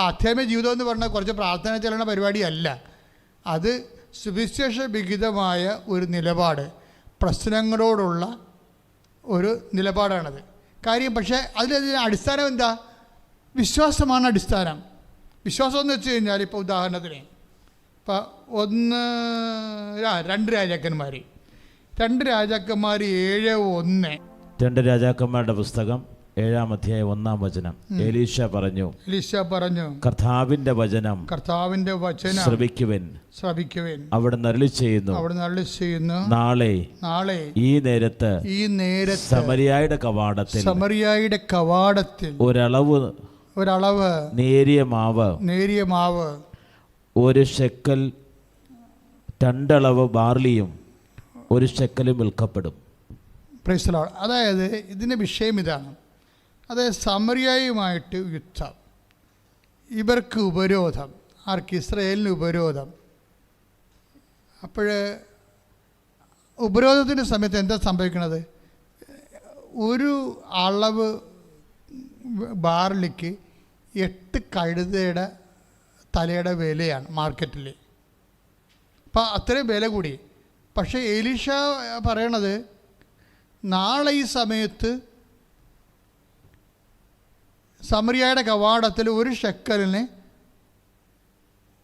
ആധ്യാത്മിക ജീവിതം എന്ന് പറഞ്ഞാൽ കുറച്ച് പ്രാർത്ഥന ചെല്ലുന്ന പരിപാടിയല്ല. അത് സുവിശേഷ വിഹിതമായ ഒരു നിലപാട്, പ്രശ്നങ്ങളോടുള്ള ഒരു നിലപാടാണത് കാര്യം. പക്ഷേ അതിന് അടിസ്ഥാനം എന്താ? വിശ്വാസമാണ് അടിസ്ഥാനം. വിശ്വാസം എന്ന് വെച്ച് കഴിഞ്ഞാൽ ഇപ്പോൾ ഉദാഹരണത്തിന് ഇപ്പോൾ 2 രാജാക്കന്മാർ 7:1 2 രാജാക്കന്മാരുടെ പുസ്തകം 7-ാം അധ്യായം 1-ാം വചനം. എലീശ പറഞ്ഞു കർത്താവിന്റെ വചനം ശ്രവിക്കുവിൻ. അവിടുന്ന് അരുളിച്ചെയ്യുന്നു, നാളെ ഈ നേരത്ത് സമരിയായുടെ കവാടത്തിൽ ഒരളവ് നേരിയ മാവ് 1 ശെക്കൽ 2 അളവ് ബാർലിയും 1 ശെക്കലും വിൽക്കപ്പെടും. Praise the lord. അതായത് ഇതിൻ്റെ വിഷയം ഇതാണ്. അതായത് സമരിയായുമായിട്ട് യുദ്ധം, ഇവർക്ക് ഉപരോധം. ആർക്ക്? ഇസ്രായേലിന് ഉപരോധം. അപ്പോൾ ഉപരോധത്തിൻ്റെ സമയത്ത് എന്താ സംഭവിക്കുന്നത്? 1 അളവ് ബാർലിക്ക് 8 കഴുതയുടെ തലയുടെ വിലയാണ് മാർക്കറ്റിൽ. അപ്പം അത്രയും വില കൂടി. പക്ഷേ എലീശ പറയണത് നാളെ ഈ സമയത്ത് സമരിയായുടെ കവാടത്തിൽ 1 ശെക്കലിന്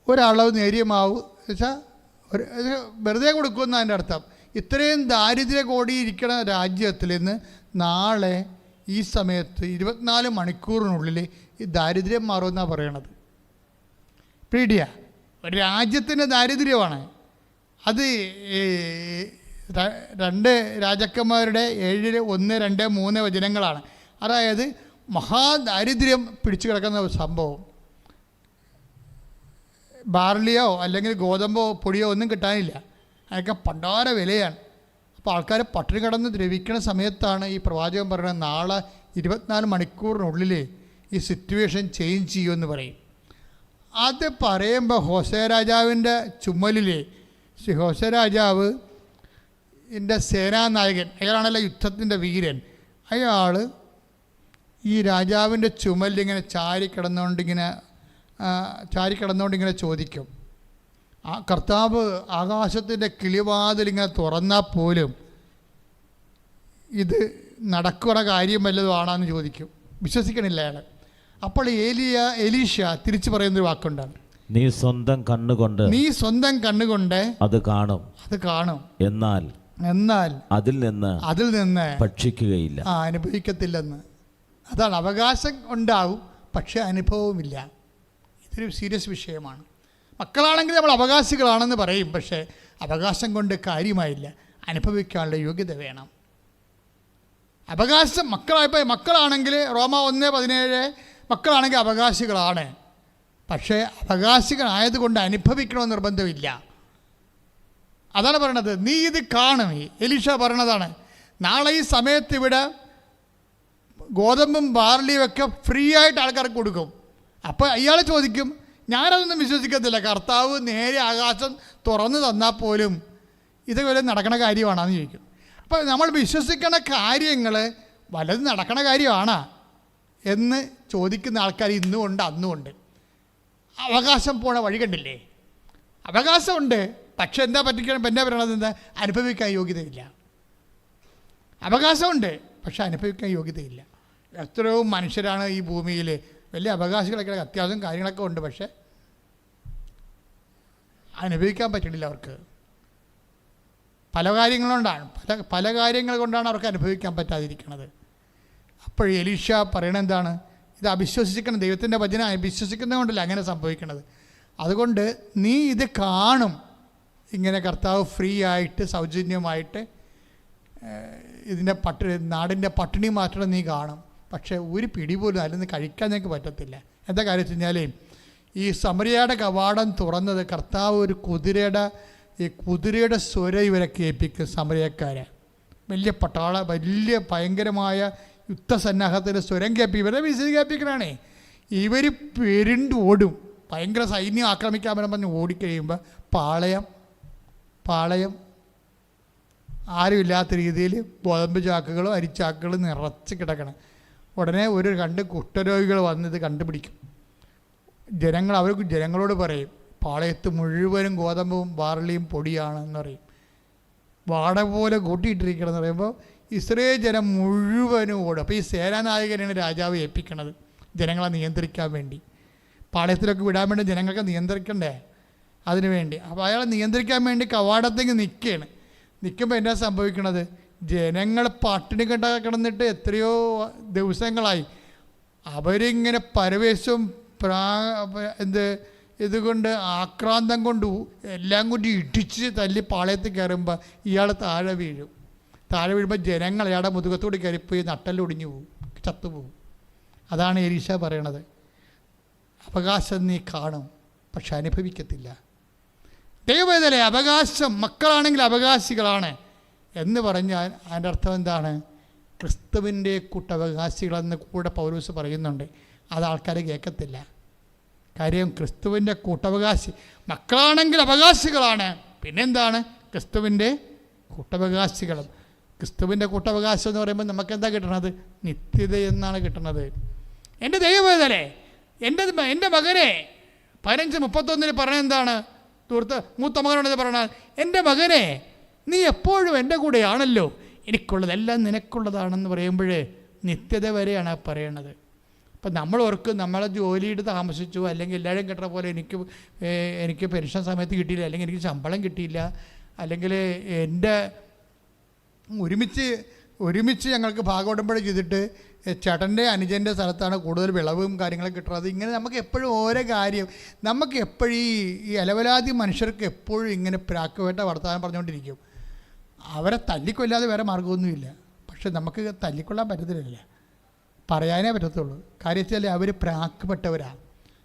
ഒരളവ് നേരിയ മാവ് വെച്ചാൽ വെറുതെ കൊടുക്കുമെന്ന് അതിൻ്റെ അർത്ഥം. ഇത്രയും ദാരിദ്ര്യ കോടിയിരിക്കുന്ന രാജ്യത്തിൽ നിന്ന് നാളെ ഈ സമയത്ത് 24 മണിക്കൂറിനുള്ളിൽ ഈ ദാരിദ്ര്യം മാറുമെന്നാണ് പറയണത്. പീഡിയ ഒരു രാജ്യത്തിൻ്റെ ദാരിദ്ര്യമാണ് അത്. 2 രാജാക്കന്മാരുടെ 7:1, 2, 3 വചനങ്ങളാണ്. അതായത് മഹാദാരിദ്ര്യം പിടിച്ചു കിടക്കുന്ന ഒരു സംഭവം. ബാർലിയോ അല്ലെങ്കിൽ ഗോതമ്പോ പൊടിയോ ഒന്നും കിട്ടാനില്ല. അതൊക്കെ പണ്ടാര വിലയാണ്. അപ്പോൾ ആൾക്കാർ പട്ടിണി കിടന്ന് ദ്രവിക്കുന്ന സമയത്താണ് ഈ പ്രവാചകൻ പറയുന്നത് നാളെ 24 മണിക്കൂറിനുള്ളിൽ ഈ സിറ്റുവേഷൻ ചേഞ്ച് ചെയ്യുമെന്ന് പറയും. അത് പറയുമ്പോൾ ഹോസേ രാജാവിൻ്റെ ചുമലിൽ ഹോസേ രാജാവ് എൻ്റെ സേനാനായകൻ, അയാളാണല്ലോ യുദ്ധത്തിൻ്റെ വീരൻ, അയാൾ ഈ രാജാവിൻ്റെ ചുമലിങ്ങനെ ചാരിക്കിടന്നുകൊണ്ടിങ്ങനെ ചോദിക്കും. ആ കർത്താവ് ആകാശത്തിൻ്റെ കിളിവാതിലിങ്ങനെ തുറന്നാൽ പോലും ഇത് നടക്കുന്ന കാര്യം വല്ലതും ആണെന്ന് ചോദിക്കും. വിശ്വസിക്കണില്ല അയാൾ. അപ്പോൾ എലീശ തിരിച്ചു പറയുന്നൊരു വാക്കുണ്ടാണ്, നീ സ്വന്തം കണ്ണുകൊണ്ട് അത് കാണും, എന്നാൽ അതിൽ നിന്ന് ഭക്ഷിക്കുകയില്ല, അനുഭവിക്കത്തില്ലെന്ന്. അതാണ്, അവകാശം ഉണ്ടാവും പക്ഷേ അനുഭവമില്ല. ഇതൊരു സീരിയസ് വിഷയമാണ്. മക്കളാണെങ്കിൽ നമ്മൾ അവകാശികളാണെന്ന് പറയും, പക്ഷേ അവകാശം കൊണ്ട് കാര്യമായില്ല, അനുഭവിക്കാനുള്ള യോഗ്യത വേണം. അവകാശം മക്കളാണെങ്കിൽ റോമ 1:17 മക്കളാണെങ്കിൽ അവകാശികളാണ്, പക്ഷേ അവകാശികളായതുകൊണ്ട് അനുഭവിക്കണമെന്ന് നിർബന്ധമില്ല. അതാണ് പറയണത്. നീ ഇത് കാണും. എലീശ പറയണതാണ്, നാളെ ഈ സമയത്ത് ഇവിടെ ഗോതമ്പും ബാർലിയും ഒക്കെ ഫ്രീ ആയിട്ട് ആൾക്കാർക്ക് കൊടുക്കും. അപ്പോൾ അയാൾ ചോദിക്കും, ഞാനതൊന്നും വിശ്വസിക്കത്തില്ല, കർത്താവ് നേരെ ആകാശം തുറന്നു തന്നാൽ പോലും ഇതുപോലെ നടക്കണ കാര്യമാണെന്ന് ചോദിക്കും. അപ്പോൾ നമ്മൾ വിശ്വസിക്കണ കാര്യങ്ങൾ വല്ലതും നടക്കണ കാര്യമാണോ എന്ന് ചോദിക്കുന്ന ആൾക്കാർ ഇന്നുമുണ്ട് അന്നുമുണ്ട്. അവകാശം പോണ വഴി കണ്ടില്ലേ? അവകാശമുണ്ട്, പക്ഷെ എന്താ പറയണത്? എന്താ? അനുഭവിക്കാൻ യോഗ്യതയില്ല. അവകാശമുണ്ട്, പക്ഷെ അനുഭവിക്കാൻ യോഗ്യതയില്ല. എത്രയോ മനുഷ്യരാണ് ഈ ഭൂമിയിൽ, വലിയ അവകാശികളൊക്കെ അത്യാവശ്യം കാര്യങ്ങളൊക്കെ ഉണ്ട്, പക്ഷെ അനുഭവിക്കാൻ പറ്റണില്ല അവർക്ക്. പല കാര്യങ്ങൾ കൊണ്ടാണ് അവർക്ക് അനുഭവിക്കാൻ പറ്റാതിരിക്കുന്നത്. അപ്പോൾ എലീശ പറയണത് എന്താണ്? ഇത് അവിശ്വസിക്കണം, ദൈവത്തിൻ്റെ വചനം അവിശ്വസിക്കുന്നത് കൊണ്ടല്ല അങ്ങനെ സംഭവിക്കുന്നത്. അതുകൊണ്ട് നീ ഇത് കാണും, ഇങ്ങനെ കർത്താവ് ഫ്രീ ആയിട്ട് സൗജന്യമായിട്ട് ഇതിൻ്റെ നാടിൻ്റെ പട്ടിണി മാറ്റണം നീ കാണും. പക്ഷേ ഒരു പിടി പോലും അതിൽ കഴിക്കാൻ ഞങ്ങൾക്ക് പറ്റത്തില്ല. എന്താ കാര്യം വെച്ച് കഴിഞ്ഞാൽ ഈ സമരിയയുടെ കവാടം തുറന്നത് കർത്താവ് ഒരു കുതിരയുടെ സ്വരം ഇവരെ കേൾപ്പിക്കും. സമരിയക്കാരെ വലിയ ഭയങ്കരമായ യുദ്ധസന്നാഹത്തിൻ്റെ സ്വരം ഇവരെ വിശദ കേൾപ്പിക്കണേ. ഇവർ പെരുണ്ടോടും, ഭയങ്കര സൈന്യം ആക്രമിക്കാൻ പറഞ്ഞ് ഓടിക്കഴിയുമ്പോൾ പാളയം ആരുമില്ലാത്ത രീതിയിൽ ഗോതമ്പ് ചാക്കുകളും അരിച്ചാക്കുകളും നിറച്ച് കിടക്കണം. ഉടനെ 2 കുഷ്ഠരോഗികൾ വന്ന് ഇത് കണ്ടുപിടിക്കും. ജനങ്ങളോട് പറയും, പാളയത്ത് മുഴുവനും ഗോതമ്പും ബാർലിയും പൊടിയാണെന്ന് പറയും, വാട പോലെ കൂട്ടിയിട്ടിരിക്കണമെന്ന് പറയുമ്പോൾ ഇസ്രായേൽ ജനം മുഴുവനും ഓടും. അപ്പോൾ ഈ സേനാനായകനാണ് രാജാവ് ഏൽപ്പിക്കണത് ജനങ്ങളെ നിയന്ത്രിക്കാൻ വേണ്ടി. പാളയത്തിലൊക്കെ വിടാൻ വേണ്ടി ജനങ്ങൾക്ക് നിയന്ത്രിക്കണ്ടേ, അതിനു വേണ്ടി. അപ്പോൾ അയാളെ നിയന്ത്രിക്കാൻ വേണ്ടി കവാടത്തേക്ക് നിൽക്കുമ്പോൾ എന്നാ സംഭവിക്കണത്? ജനങ്ങൾ പട്ടിണി കിടന്നിട്ട് എത്രയോ ദിവസങ്ങളായി അവരിങ്ങനെ പരവേശവും ഇതുകൊണ്ട് ആക്രാന്തം കൊണ്ട് എല്ലാം കൊണ്ട് ഇടിച്ച് തല്ലി പാളയത്തിൽ കയറുമ്പോൾ ഇയാൾ താഴെ വീഴുമ്പോൾ ജനങ്ങൾ അയാളുടെ മുതുകത്തോട് കയറിപ്പോയി നട്ടലൊടിഞ്ഞു പോകും, ചത്തുപോകും. അതാണ് എലീശ പറയണത്. അവകാശം നീ കാണും, പക്ഷെ അനുഭവിക്കത്തില്ല. ദൈവവേദന അവകാശം, മക്കളാണെങ്കിൽ അവകാശികളാണ് എന്ന് പറഞ്ഞാൽ അതിൻ്റെ അർത്ഥം എന്താണ്? ക്രിസ്തുവിൻ്റെ കൂട്ടവകാശികളെന്ന് കൂടെ പൗലോസ് പറയുന്നുണ്ട്. അത് ആൾക്കാർ കേൾക്കത്തില്ല. കാര്യം ക്രിസ്തുവിൻ്റെ കൂട്ടവകാശി, മക്കളാണെങ്കിൽ അവകാശികളാണ്, പിന്നെന്താണ്? ക്രിസ്തുവിൻ്റെ കൂട്ടവകാശികളും. ക്രിസ്തുവിൻ്റെ കൂട്ടവകാശം എന്ന് പറയുമ്പോൾ നമുക്കെന്താ കിട്ടണത്? നിത്യത എന്നാണ് കിട്ടുന്നത്. എൻ്റെ ദൈവവേദനെ, എൻ്റെ മകനെ 15:31 പറഞ്ഞെന്താണ്? മൂത്ത മകനോട് പറഞ്ഞാൽ, എൻ്റെ മകനെ നീ എപ്പോഴും എൻ്റെ കൂടെയാണല്ലോ, എനിക്കുള്ളതെല്ലാം നിനക്കുള്ളതാണെന്ന് പറയുമ്പോൾ നിത്യത വരെയാണ് പറയണത്. അപ്പം നമ്മൾ ഓർക്കും നമ്മളെ ജോലിയിട്ട് താമസിച്ചു, അല്ലെങ്കിൽ എല്ലാവരും കിട്ടുന്ന പോലെ എനിക്ക് പെൻഷൻ സമയത്ത് കിട്ടിയില്ല, അല്ലെങ്കിൽ എനിക്ക് ശമ്പളം കിട്ടിയില്ല, അല്ലെങ്കിൽ എൻ്റെ ഒരുമിച്ച് ഞങ്ങൾക്ക് ഭാഗോടുമ്പോൾ ചെയ്തിട്ട് ചേട്ടൻ്റെ അനുജൻ്റെ സ്ഥലത്താണ് കൂടുതൽ വിളവും കാര്യങ്ങളൊക്കെ കിട്ടുന്നത്. ഇങ്ങനെ നമുക്ക് എപ്പോഴും ഓരോ കാര്യം, നമുക്ക് എപ്പോഴും ഈ അലവലാതി മനുഷ്യർക്ക് എപ്പോഴും ഇങ്ങനെ പ്രാക്കുവേട്ട വർത്തമാനം പറഞ്ഞുകൊണ്ടിരിക്കും. അവരെ തല്ലിക്കൊല്ലാതെ വേറെ മാർഗ്ഗമൊന്നുമില്ല. പക്ഷെ നമുക്ക് തല്ലിക്കൊള്ളാൻ പറ്റത്തില്ല, പറയാനേ പറ്റത്തുള്ളൂ. കാര്യം വെച്ചാൽ അവർ പ്രാക്കപ്പെട്ടവരാണ്.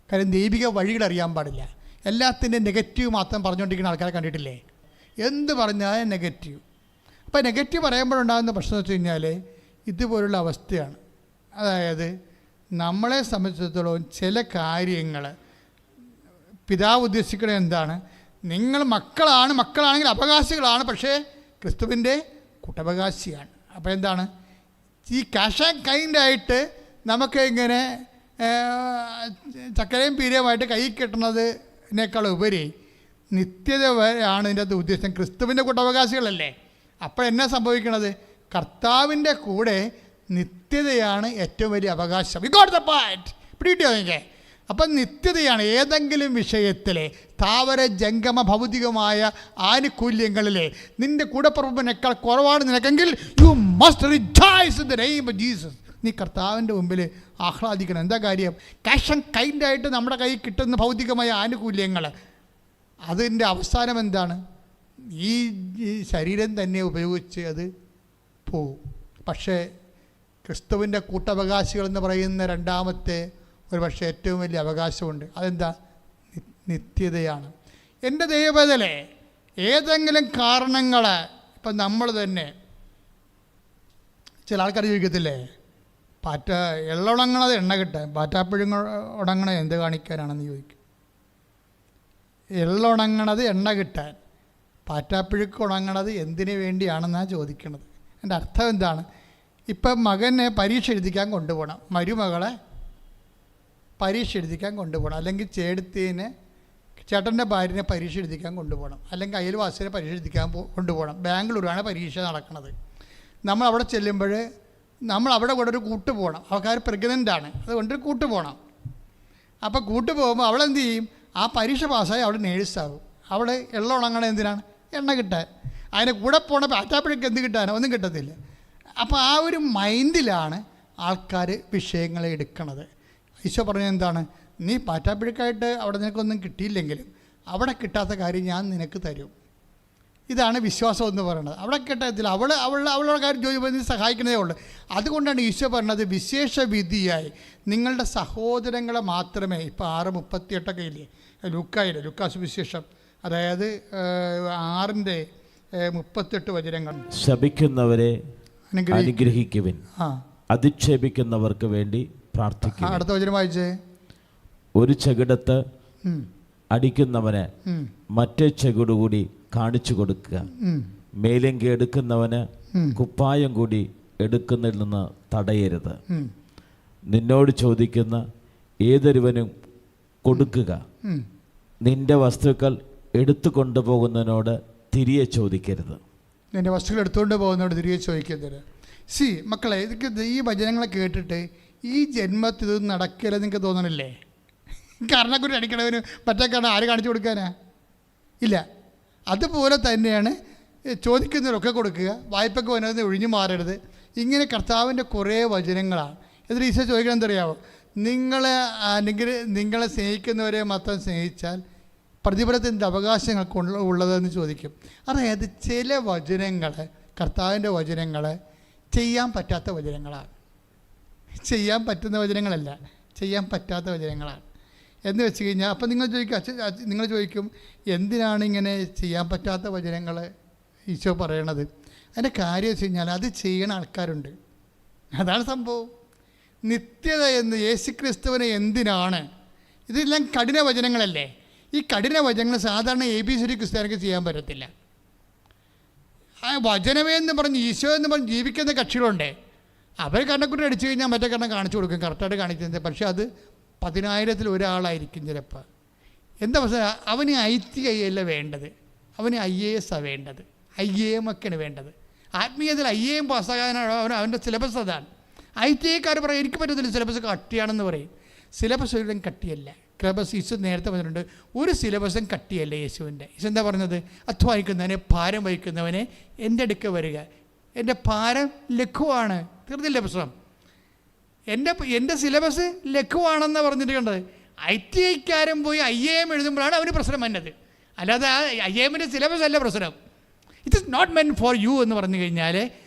കാര്യം ദൈവിക വഴികൾ അറിയാൻ പാടില്ല. എല്ലാത്തിൻ്റെ നെഗറ്റീവ് മാത്രം പറഞ്ഞുകൊണ്ടിരിക്കുന്ന ആൾക്കാരെ കണ്ടിട്ടില്ലേ? എന്ത് പറഞ്ഞാലും നെഗറ്റീവ്. അപ്പോൾ നെഗറ്റീവ് പറയുമ്പോഴുണ്ടാകുന്ന പ്രശ്നം എന്ന് വെച്ച് കഴിഞ്ഞാൽ ഇതുപോലുള്ള അവസ്ഥയാണ്. അതായത് നമ്മളെ സംബന്ധിച്ചിടത്തോളം ചില കാര്യങ്ങൾ പിതാവ് ഉദ്ദേശിക്കുന്നത് എന്താണ്? നിങ്ങൾ മക്കളാണെങ്കിൽ അവകാശികളാണ്, പക്ഷേ ക്രിസ്തുവിൻ്റെ കൂട്ടവകാശിയാണ്. അപ്പോൾ എന്താണ്? ഈ ക്യാഷ് ആൻഡ് കൈൻഡായിട്ട് നമുക്ക് ഇങ്ങനെ ചക്കരയും പീരയുമായിട്ട് കൈ കിട്ടുന്നതിനേക്കാൾ ഉപരി നിത്യത വരെയാണ് ഇതിൻ്റെ അത് ഉദ്ദേശം. ക്രിസ്തുവിൻ്റെ കൂട്ടവകാശികളല്ലേ? അപ്പോഴെന്നാ സംഭവിക്കണത്? കർത്താവിൻ്റെ കൂടെ നിത്യതയാണ് ഏറ്റവും വലിയ അവകാശം. We got the point. പിടികിട്ടിയോ നിങ്ങൾക്ക്? അപ്പം നിത്യതയാണ് ഏതെങ്കിലും വിഷയത്തിലെ സ്ഥാവര ജംഗമ ഭൗതികമായ ആനുകൂല്യങ്ങളിലെ നിൻ്റെ കൂടപ്പുറപ്പിനേക്കാൾ കുറവാണ് നിനക്കെങ്കിൽ you must rejoice in the name of Jesus. നീ കർത്താവിൻ്റെ മുമ്പിൽ ആഹ്ലാദിക്കണം. എന്താ കാര്യം? ക്യാഷ് ആൻഡ് കൈൻഡായിട്ട് നമ്മുടെ കയ്യിൽ കിട്ടുന്ന ഭൗതികമായ ആനുകൂല്യങ്ങൾ, അതിൻ്റെ അവസാനം എന്താണ്? ഈ ശരീരം തന്നെ ഉപയോഗിച്ച് അത് പോവും. പക്ഷേ ക്രിസ്തുവിൻ്റെ കൂട്ടവകാശികൾ എന്ന് പറയുന്ന രണ്ടാമത്തെ ഒരു പക്ഷേ ഏറ്റവും വലിയ അവകാശമുണ്ട്. അതെന്താ? നിത്യതയാണ്. എൻ്റെ ദൈവവേദനെ ഏതെങ്കിലും കാരണങ്ങൾ, ഇപ്പം നമ്മൾ തന്നെ ചില ആൾക്കാർ ചോദിക്കത്തില്ലേ, എള്ളുണങ്ങണത് എണ്ണ കിട്ടാൻ, പാറ്റാപ്പുഴുങ്ങ ഉണങ്ങണത് എന്ത് കാണിക്കാനാണെന്ന് ചോദിക്കും. എള്ളുണങ്ങണത് എണ്ണ കിട്ടാൻ, പാറ്റാപ്പുഴുക്ക് ഉണങ്ങണത് എന്തിനു വേണ്ടിയാണെന്നാണ് ചോദിക്കണത്. എൻ്റെ അർത്ഥം എന്താണ്? ഇപ്പം മകനെ പരീക്ഷ എഴുതിക്കാൻ കൊണ്ടുപോകണം, മരുമകളെ പരീക്ഷ എഴുതിക്കാൻ കൊണ്ടുപോകണം, അല്ലെങ്കിൽ ചേട്ടൻ്റെ ഭാര്യനെ പരീക്ഷ എഴുതിക്കാൻ കൊണ്ടുപോകണം, അല്ലെങ്കിൽ അയൽവാസിനെ പരീക്ഷ എഴുതിക്കാൻ കൊണ്ടുപോകണം. ബാംഗ്ലൂരാണ് പരീക്ഷ നടക്കുന്നത്. നമ്മൾ അവിടെ ചെല്ലുമ്പോൾ നമ്മൾ അവിടെ കൂടെ ഒരു കൂട്ട് പോകണം. ആൾക്കാർ പ്രഗ്നൻ്റാണ്, അതുകൊണ്ടൊരു കൂട്ട് പോകണം. അപ്പോൾ കൂട്ട് പോകുമ്പോൾ അവളെന്ത് ചെയ്യും? ആ പരീക്ഷ പാസ്സായി അവിടെ നേഴ്സാകും. അവിടെ എണ്ണ ഉണങ്ങണ എന്തിനാണ്? എണ്ണ കിട്ടാൻ. അതിന് കൂടെ പോകണ പാറ്റാപ്പുഴയ്ക്ക് എന്ത് കിട്ടാനോ? ഒന്നും കിട്ടത്തില്ല. അപ്പോൾ ആ ഒരു മൈൻഡിലാണ് ആൾക്കാർ വിഷയങ്ങളെ എടുക്കണത്. ഈശോ പറഞ്ഞത് എന്താണ്? നീ പാറ്റാപ്പുഴക്കായിട്ട് അവിടെ നിനക്കൊന്നും കിട്ടിയില്ലെങ്കിലും അവിടെ കിട്ടാത്ത കാര്യം ഞാൻ നിനക്ക് തരും. ഇതാണ് വിശ്വാസം എന്ന് പറയുന്നത്. അവിടെ കിട്ടത്തില്ല, അവളുടെ കാര്യം ജോലി നീ സഹായിക്കുന്നതേ ഉള്ളൂ. അതുകൊണ്ടാണ് ഈശോ പറഞ്ഞത് വിശേഷ വിധിയായി നിങ്ങളുടെ സഹോദരങ്ങളെ മാത്രമേ. ഇപ്പോൾ 6:38 ഇല്ലേ ലുക്കാസ് വിശേഷം, അതായത് 6:38 വചനങ്ങൾ. ശപിക്കുന്നവരെ അനുഗ്രഹിക്കുവിൻ, അധിക്ഷേപിക്കുന്നവർക്ക് വേണ്ടി പ്രാർത്ഥിക്കുക. അടുത്ത വചനം വായിച്ചേ. ഒരു ചെകിടത്ത് അടിക്കുന്നവന് മറ്റേ ചെകിടുകൂടി കാണിച്ചു കൊടുക്കുക. മേലങ്കി എടുക്കുന്നവന് കുപ്പായം കൂടി എടുക്കുന്നതിൽ നിന്ന് തടയരുത്. നിന്നോട് ചോദിക്കുന്ന ഏതൊരുവനും കൊടുക്കുക. നിന്റെ വസ്തുക്കൾ എടുത്തു കൊണ്ടുപോകുന്നതിനോട് തിരികെ ചോദിക്കരുത്. നിന്റെ വസ്തുക്കൾ എടുത്തുകൊണ്ട് പോകുന്നതോട് തിരികെ ചോദിക്കരുത്. മക്കളെ, ഇതൊക്കെ ഈ വചനങ്ങളെ കേട്ടിട്ട് ഈ ജന്മത്തിൽ ഇത് നടക്കില്ലെന്ന് നിങ്ങൾക്ക് തോന്നണില്ലേ? കർണക്കുരി അടിക്കണവന് മറ്റേ കാരണം ആര് കാണിച്ചു കൊടുക്കാനാ? ഇല്ല. അതുപോലെ തന്നെയാണ് ചോദിക്കുന്നവരൊക്കെ കൊടുക്കുക, വായ്പയ്ക്ക് വന്നത് ഒഴിഞ്ഞു മാറരുത്. ഇങ്ങനെ കർത്താവിൻ്റെ കുറേ വചനങ്ങളാണ്. എന്നിട്ട് ഈശോ ചോദിക്കണം എന്തറിയാമോ? നിങ്ങളെ സ്നേഹിക്കുന്നവരെ മാത്രം സ്നേഹിച്ചാൽ പ്രതിഫലത്തിൻ്റെ അവകാശങ്ങൾക്ക് ഉള്ളതെന്ന് ചോദിക്കും. അതായത് ചില വചനങ്ങൾ, കർത്താവിൻ്റെ വചനങ്ങൾ ചെയ്യാൻ പറ്റാത്ത വചനങ്ങളാണ്. ചെയ്യാൻ പറ്റുന്ന വചനങ്ങളല്ല, ചെയ്യാൻ പറ്റാത്ത വചനങ്ങളാണ് എന്ന് വെച്ച് കഴിഞ്ഞാൽ, അപ്പം നിങ്ങൾ ചോദിക്കും എന്തിനാണ് ഇങ്ങനെ ചെയ്യാൻ പറ്റാത്ത വചനങ്ങൾ ഈശോ പറയണത്? അതിൻ്റെ കാര്യം വെച്ച് കഴിഞ്ഞാൽ അത് ചെയ്യണ ആൾക്കാരുണ്ട്. അതാണ് സംഭവം. നിത്യത എന്ന് യേശുക്രിസ്തുവിനെ എന്തിനാണ്? ഇതെല്ലാം കഠിന വചനങ്ങളല്ലേ. ഈ കഠിന വചനങ്ങൾ സാധാരണ ABCD ക്രിസ്ത്യാനിക്ക് ചെയ്യാൻ പറ്റത്തില്ല. ആ വചനമേ എന്ന് പറഞ്ഞ് ഈശോ എന്ന് പറഞ്ഞ് ജീവിക്കുന്ന കക്ഷികളുണ്ട്. അവർ കണ്ണക്കുട്ടി അടിച്ചു കഴിഞ്ഞാൽ മറ്റേ കണ്ണം കാണിച്ചു കൊടുക്കും, കറക്റ്റായിട്ട് കാണിക്കുന്നത്. പക്ഷേ അത് 10,000-ൽ ഒരാളായിരിക്കും ചിലപ്പോൾ. എന്താ പ്രശ്നം? അവന് ITI അല്ല വേണ്ടത്, അവന് IAS വേണ്ടത്, IAM ഒക്കെയാണ് വേണ്ടത്. ആത്മീയത്തിൽ IAM പാസ്സാകാനാണ് അവൻ്റെ സിലബസ്. അതാണ്. ITIക്കാർ പറയും എനിക്ക് പറ്റത്തില്ല, സിലബസ് കട്ടിയാണെന്ന് പറയും. സിലബസ് ഒരിടം കട്ടിയല്ല. സിലബസ് യേശു നേരത്തെ പറഞ്ഞിട്ടുണ്ട്, ഒരു സിലബസും കട്ടിയല്ല യേശുവിൻ്റെ. യേശു എന്താ പറഞ്ഞത്? അധ്വാനിക്കുന്നവനെ, ഭാരം വഹിക്കുന്നവനെ എൻ്റെ അടുക്ക വരിക, എൻ്റെ ഭാരം ലഘുവാണ്. തീർന്നില്ല പ്രശ്നം. എൻ്റെ സിലബസ് ലഘുവാണെന്ന് പറഞ്ഞിട്ട് കണ്ടത്. ITIക്കാരൻ പോയി IAM എഴുതുമ്പോഴാണ് അവന് പ്രശ്നം വന്നത്. അല്ലാതെ IAMൻ്റെ സിലബസ് അല്ല പ്രശ്നം. It is not meant for you എന്ന് പറഞ്ഞു കഴിഞ്ഞാൽ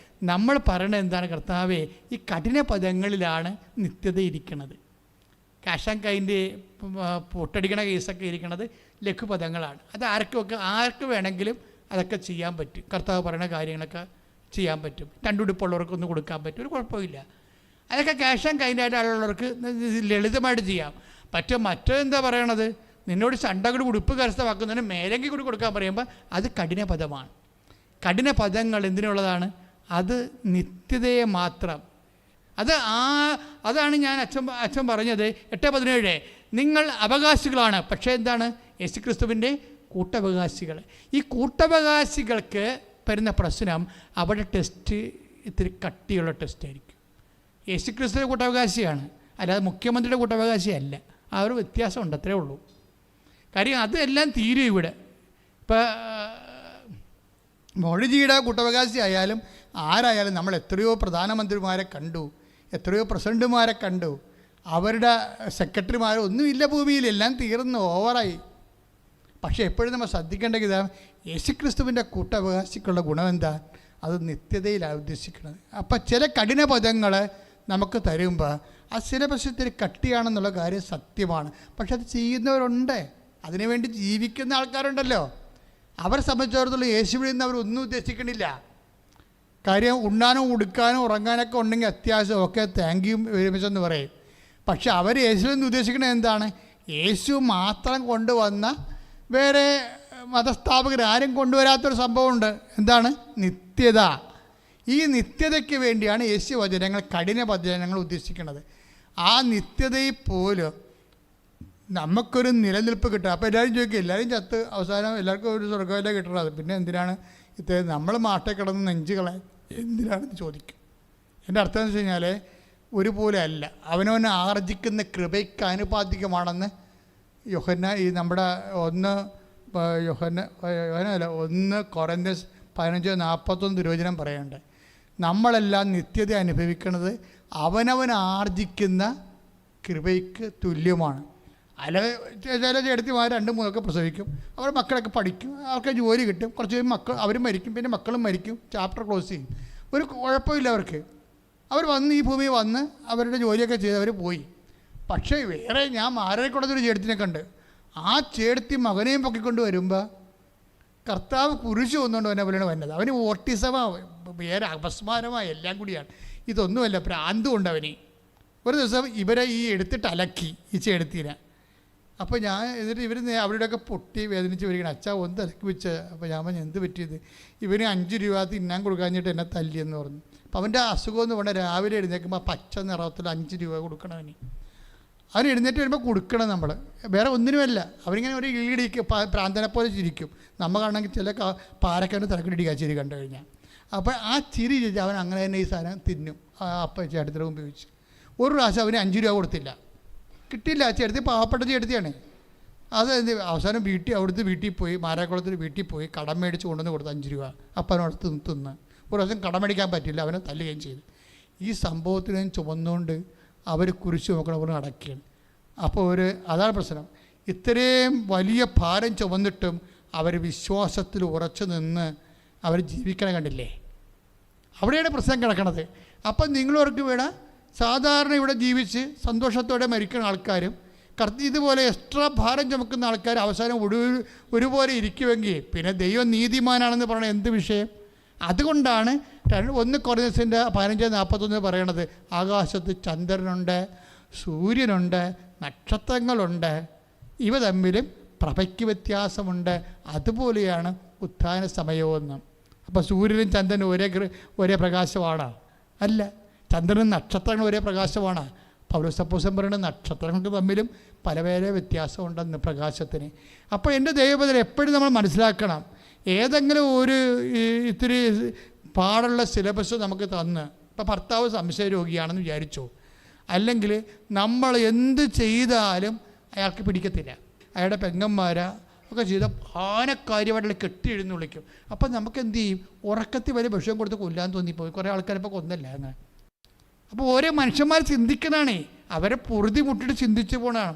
നമ്മൾ പറയണത് എന്താണ്? കർത്താവേ, ഈ കഠിന പദങ്ങളിലാണ് നിത്യത ഇരിക്കുന്നത്. ക്യാഷ് ആൻഡ് കൈൻ്റെ പൊട്ടടിക്കണ കേസൊക്കെ ഇരിക്കുന്നത് ലഘുപദങ്ങളാണ്. അത് ആർക്ക് വേണമെങ്കിലും അതൊക്കെ ചെയ്യാൻ പറ്റും. കർത്താവ് പറയുന്ന കാര്യങ്ങളൊക്കെ ചെയ്യാൻ പറ്റും. രണ്ടുടുപ്പുള്ളവർക്കൊന്നും കൊടുക്കാൻ പറ്റും, ഒരു കുഴപ്പമില്ല. അതൊക്കെ ക്യാഷ് ആൻഡ് കൈൻഡായിട്ട് ആളുള്ളവർക്ക് ലളിതമായിട്ട് ചെയ്യാം പറ്റും. മറ്റെന്താ പറയണത്? നിന്നോട് ചണ്ടകൾ ഉടുപ്പ് കരസ്ഥമാക്കുന്നതിന് മേലെങ്കിൽ കൂടി കൊടുക്കാൻ പറയുമ്പോൾ അത് കഠിന പദമാണ്. കഠിന പദങ്ങൾ എന്തിനുള്ളതാണ്? അത് നിത്യതയെ മാത്രം. അതാണ് ഞാൻ അച്ഛൻ പറഞ്ഞത് 8:17. നിങ്ങൾ അവകാശികളാണ്, പക്ഷേ എന്താണ്? യേശുക്രിസ്തുവിൻ്റെ കൂട്ടവകാശികൾ. ഈ കൂട്ടവകാശികൾക്ക് വരുന്ന പ്രശ്നം അവിടെ ടെസ്റ്റ് ഇത്തിരി കട്ടിയുള്ള ടെസ്റ്റായിരിക്കും. യേശുക്രിസ്തുവിൻ്റെ കൂട്ടവകാശിയാണ്, അല്ലാതെ മുഖ്യമന്ത്രിയുടെ കൂട്ടവകാശിയല്ല. ആ ഒരു വ്യത്യാസമുണ്ട്, അത്രേ ഉള്ളൂ. കാര്യം അതെല്ലാം തീരും ഇവിടെ. ഇപ്പോൾ മോഡിജിയുടെ കൂട്ടവകാശി ആയാലും ആരായാലും നമ്മൾ എത്രയോ പ്രധാനമന്ത്രിമാരെ കണ്ടു, എത്രയോ പ്രസിഡന്റുമാരെ കണ്ടു. അവരുടെ സെക്രട്ടറിമാരൊന്നുമില്ല ഭൂമിയിൽ, എല്ലാം തീർന്നു, ഓവറായി. പക്ഷേ എപ്പോഴും നമ്മൾ ശ്രദ്ധിക്കേണ്ട ഇതാണ്, യേശുക്രിസ്തുവിൻ്റെ കൂട്ടവകാശിക്കുള്ള ഗുണം എന്താ? അത് നിത്യതയിലാണ് ഉദ്ദേശിക്കുന്നത്. അപ്പം ചില കഠിന പദങ്ങൾ നമുക്ക് തരുമ്പോൾ ആ സിലബസ് ഇത്തിരി കട്ടിയാണെന്നുള്ള കാര്യം സത്യമാണ്. പക്ഷെ അത് ചെയ്യുന്നവരുണ്ട്, അതിനുവേണ്ടി ജീവിക്കുന്ന ആൾക്കാരുണ്ടല്ലോ. അവരെ സംബന്ധിച്ചിടത്തോളം യേശുവിൽ നിന്ന് അവരൊന്നും ഉദ്ദേശിക്കണില്ല. കാര്യം ഉണ്ണാനോ ഉടുക്കാനോ ഉറങ്ങാനൊക്കെ ഉണ്ടെങ്കിൽ അത്യാവശ്യം ഒക്കെ താങ്ക് യു വെരി മച്ച് എന്ന് പറയും. പക്ഷെ അവർ യേശുവിൽ നിന്ന് ഉദ്ദേശിക്കുന്നത് എന്താണ്? യേശു മാത്രം കൊണ്ടുവന്ന, വേറെ മതസ്ഥാപകർ ആരും കൊണ്ടുവരാത്തൊരു സംഭവമുണ്ട്. എന്താണ്? നിത്യത. ഈ നിത്യതയ്ക്ക് വേണ്ടിയാണ് യേശു വചനങ്ങൾ, കഠിന വചനങ്ങൾ ഉദ്ദേശിക്കുന്നത്. ആ നിത്യതയിൽ പോലും നമുക്കൊരു നിലനിൽപ്പ് കിട്ടുക. അപ്പോൾ എല്ലാവരും ചോദിക്കും, എല്ലാവരും ചത്ത് അവസാനം എല്ലാവർക്കും ഒരു സ്വർഗ്ഗമല്ലേ കിട്ടണത്, പിന്നെ എന്തിനാണ് ഇത് നമ്മൾ മാട്ടെ കിടന്ന് നെഞ്ചുകളെ എന്തിനാണെന്ന് ചോദിക്കും. എൻ്റെ അർത്ഥം എന്ന് വെച്ച് കഴിഞ്ഞാൽ ഒരുപോലെ അല്ല, അവനവനെ ആർജിക്കുന്ന കൃപയ്ക്ക് ആനുപാതികമാണെന്ന് നമ്മുടെ 1 കൊറിന്ത്യൻസ് 15:41 തിരുവചനം പറയുന്നുണ്ട്. നമ്മളെല്ലാം നിത്യത അനുഭവിക്കുന്നത് അവനവൻ ആർജിക്കുന്ന കൃപയ്ക്ക് തുല്യമാണ്. ചില ചേട്ടത്തിമാർ 2-3 പ്രസവിക്കും, അവർ മക്കളൊക്കെ പഠിക്കും, അവർക്ക് ജോലി കിട്ടും, കുറച്ച് അവർ മരിക്കും, പിന്നെ മക്കളും മരിക്കും, ചാപ്റ്റർ ക്ലോസ് ചെയ്യും, ഒരു കുഴപ്പമില്ല അവർക്ക്. അവർ വന്ന് ഈ ഭൂമിയിൽ വന്ന് അവരുടെ ജോലിയൊക്കെ ചെയ്ത് അവർ പോയി. പക്ഷേ വേറെ ഞാൻ മാരേക്കൊണ്ടൊരു ചേട്ടത്തിനെ കണ്ട്, ആ ചേട്ടത്തി മകനെയും പൊക്കിക്കൊണ്ട് വരുമ്പോൾ കർത്താവ് കുരിശ് വന്നുകൊണ്ട് തന്നെ പോലെയാണ് വന്നത്. അവന് ഓട്ടിസമാ, വേറെ അപസ്മാരമായ എല്ലാം കൂടിയാണ്. ഇതൊന്നുമല്ല, ഭ്രാന്തുകൊണ്ട് അവന്. ഒരു ദിവസം ഇവരെ ഈ എടുത്തിട്ട് അലക്കി ഈ ചേട്ടത്തിനെ. അപ്പോൾ എന്നിട്ട് ഇവർ അവരുടെയൊക്കെ പൊട്ടി വേദനിച്ച് വരികയാണ്, അച്ഛാ ഒന്ന് ഇലക്കി വെച്ച്. അപ്പോൾ ഞാൻ പറഞ്ഞു എന്ത് പറ്റിയത്? ഇവന് 5 രൂപ തിന്നാൻ കൊടുക്കാഞ്ഞിട്ട് എന്നെ തല്ലിയെന്ന് പറഞ്ഞു. അപ്പോൾ അവൻ്റെ അസുഖം എന്ന് പറഞ്ഞാൽ രാവിലെ എഴുന്നേൽക്കുമ്പോൾ പച്ച നിറത്തിൽ 5 രൂപ കൊടുക്കണവന്. അവന് എഴുന്നേറ്റ് വരുമ്പോൾ കൊടുക്കണം നമ്മൾ, വേറെ ഒന്നിനുമല്ല. അവരിങ്ങനെ ഒരു ഇടിക്ക് പ്രാന്തനെ പോലെ ചിരിക്കും. നമ്മൾ കാണണമെങ്കിൽ ചില പാരക്കാരൻ്റെ തലക്കിടിക്കുക ചിരി കണ്ടു കഴിഞ്ഞാൽ. അപ്പോൾ ആ ചിരി ചോദിച്ചാൽ അവൻ അങ്ങനെ തന്നെ ഈ സാധനം തിന്നും. അപ്പം ചേട്ടത്തിൻ്റെ മുമ്പ് ചോദിച്ചു. ഒരു പ്രാവശ്യം അവന് 5 രൂപ കൊടുത്തില്ല, കിട്ടിയില്ല. ചേട്ടത്തി പാവപ്പെട്ട ചേട്ടത്തിയാണ്. അത് അവസാനം അവിടുത്തെ വീട്ടിൽ പോയി, മാരാക്കുളത്തിന് വീട്ടിൽ പോയി കടം മേടിച്ച് കൊണ്ടുവന്ന് കൊടുത്ത് 5 രൂപ. അപ്പം അവനോട് തിന്ന് ഒരു പ്രാവശ്യം കടം മേടിക്കാൻ പറ്റില്ല, അവനെ തല്ലുകയും ചെയ്തു. ഈ സംഭവത്തിനെ ചുമന്നുകൊണ്ട് അവർ കുരിശ് നോക്കണവർ അടക്കുകയാണ്. അപ്പോൾ അതാണ് പ്രശ്നം. ഇത്രയും വലിയ ഭാരം ചുമന്നിട്ടും അവർ വിശ്വാസത്തിൽ ഉറച്ചു നിന്ന് അവർ ജീവിക്കണം, കണ്ടില്ലേ? അവിടെയാണ് പ്രശ്നം കിടക്കണത്. അപ്പം നിങ്ങളവർക്ക് വേണം സാധാരണ ഇവിടെ ജീവിച്ച് സന്തോഷത്തോടെ മരിക്കുന്ന ആൾക്കാരും ഇതുപോലെ എക്സ്ട്രാ ഭാരം ചുമക്കുന്ന ആൾക്കാർ അവസാനം ഒരുപോലെ ഇരിക്കുമെങ്കിൽ പിന്നെ ദൈവം നീതിമാനാണെന്ന് പറയണത് എന്ത് വിഷയം? അതുകൊണ്ടാണ് 1 കൊരിന്ത്യസിൻ്റെ 15:41 പറയണത്, ആകാശത്ത് ചന്ദ്രനുണ്ട്, സൂര്യനുണ്ട്, നക്ഷത്രങ്ങളുണ്ട്, ഇവ തമ്മിലും പ്രഭയ്ക്ക് വ്യത്യാസമുണ്ട്, അതുപോലെയാണ് ഉത്ഥാന സമയമെന്നും. അപ്പോൾ സൂര്യനും ചന്ദ്രനും ഒരേ പ്രകാശമാണ്? അല്ല. ചന്ദ്രനും നക്ഷത്രങ്ങളും ഒരേ പ്രകാശമാണ്? പൗലോസ് അപ്പോസ്തലൻ പറയുന്ന നക്ഷത്രങ്ങൾക്ക് തമ്മിലും പല വ്യത്യാസമുണ്ടെന്ന് പ്രകാശത്തിന്. അപ്പോൾ എൻ്റെ ദൈവപദം എപ്പോഴും നമ്മൾ മനസ്സിലാക്കണം, ഏതെങ്കിലും ഒരു ഇത്തിരി പാടുള്ള സിലബസ് നമുക്ക് തന്ന്, ഇപ്പോൾ ഭർത്താവ് സംശയരോഗിയാണെന്ന് വിചാരിച്ചോ, അല്ലെങ്കിൽ നമ്മൾ എന്ത് ചെയ്താലും അയാൾക്ക് പിടിക്കത്തില്ല, അയാളുടെ പെങ്ങന്മാരാ ഒക്കെ ചെയ്ത ആനക്കാര്യമായിട്ടുള്ള കെട്ടി എഴുന്ന് വിളിക്കും. അപ്പം നമുക്ക് എന്ത് ചെയ്യും? ഉറക്കത്തിൽ വരെ വിഷം കൊടുത്ത് കൊല്ലാൻ തോന്നിപ്പോയി. കുറേ ആൾക്കാരിപ്പോൾ കൊന്നല്ല അങ്ങനെ. അപ്പോൾ ഓരോ മനുഷ്യന്മാർ ചിന്തിക്കണാണേ, അവരെ പൊറുതി മുട്ടിട്ട് ചിന്തിച്ച് പോകണം.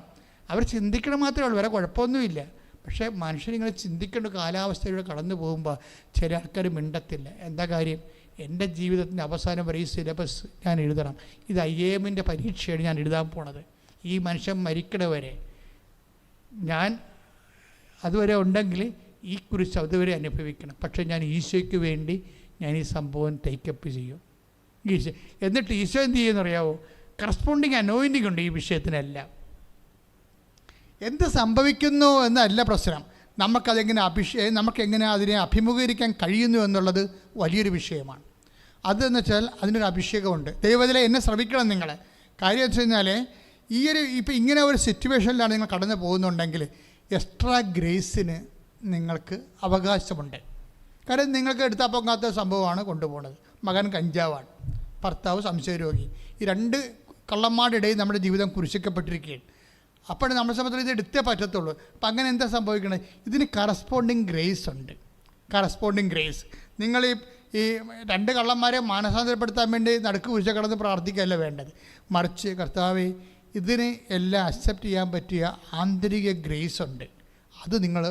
അവർ ചിന്തിക്കണം മാത്രമേ ഉള്ളൂ, വേറെ കുഴപ്പമൊന്നുമില്ല. പക്ഷേ മനുഷ്യനിങ്ങനെ ചിന്തിക്കേണ്ട കാലാവസ്ഥയിലൂടെ കടന്നു പോകുമ്പോൾ ചില ആൾക്കാർ മിണ്ടത്തില്ല. എന്താ കാര്യം? എൻ്റെ ജീവിതത്തിൻ്റെ അവസാനം വരെ ഈ സിലബസ് ഞാൻ എഴുതണം, ഇത് IAM-ൻ്റെ പരീക്ഷയാണ് ഞാൻ എഴുതാൻ പോണത്, ഈ മനുഷ്യൻ മരിക്കണവരെ ഞാൻ അതുവരെ ഉണ്ടെങ്കിൽ ഈ കുരിശ് അതുവരെ അനുഭവിക്കണം. പക്ഷേ ഞാൻ ഈശോയ്ക്ക് വേണ്ടി ഞാൻ ഈ സംഭവം ടേക്കപ്പ് ചെയ്യും. ഈശോ എന്നിട്ട് ഈശോ എന്ത് ചെയ്യുമെന്നറിയാവോ? കറസ്പോണ്ടിങ് അനോയിൻറ്റിങ് ഉണ്ട് ഈ വിഷയത്തിനെല്ലാം. എന്ത് സംഭവിക്കുന്നു എന്നല്ല പ്രശ്നം, നമുക്കെങ്ങനെ അതിനെ അഭിമുഖീകരിക്കാൻ കഴിയുന്നു എന്നുള്ളത് വലിയൊരു വിഷയമാണ്. അതെന്ന് വെച്ചാൽ അതിനൊരു അഭിഷേകമുണ്ട്. ദൈവത്തിലെ എന്നെ ശ്രമിക്കണം നിങ്ങൾ. കാര്യം വെച്ച് കഴിഞ്ഞാൽ ഇപ്പം ഇങ്ങനെ ഒരു സിറ്റുവേഷനിലാണ് നിങ്ങൾ കടന്നു പോകുന്നുണ്ടെങ്കിൽ എക്സ്ട്രാ ഗ്രേസിന് നിങ്ങൾക്ക് അവകാശമുണ്ട്. കാര്യം നിങ്ങൾക്ക് എടുത്താൽ പോകാത്ത സംഭവമാണ് കൊണ്ടുപോകുന്നത്. മകൻ കഞ്ചാവാണ്, ഭർത്താവ് സംശയരോഗി, ഈ 2 കള്ളന്മാരുടെ ഇടയിൽ നമ്മുടെ ജീവിതം കുരിശിക്കപ്പെട്ടിരിക്കുകയാണ്. അപ്പോൾ നമ്മുടെ സമയത്ത് ഇത് എടുത്തേ പറ്റത്തുള്ളൂ. അപ്പം അങ്ങനെ എന്താ സംഭവിക്കണത്? ഇതിന് കറസ്പോണ്ടിങ് ഗ്രേസ് ഉണ്ട്. കറസ്പോണ്ടിങ് ഗ്രേസ് നിങ്ങൾ ഈ 2 കള്ളന്മാരെ മാനസാന്തരപ്പെടുത്താൻ വേണ്ടി നടുക്ക് കുരിശ കിടന്ന് പ്രാർത്ഥിക്കുകയല്ല വേണ്ടത്. മറിച്ച് കർത്താവേ, ഇതിനെ എല്ലാം അക്സെപ്റ്റ് ചെയ്യാൻ പറ്റിയ ആന്തരിക ഗ്രേസ് ഉണ്ട്, അത് നിങ്ങൾ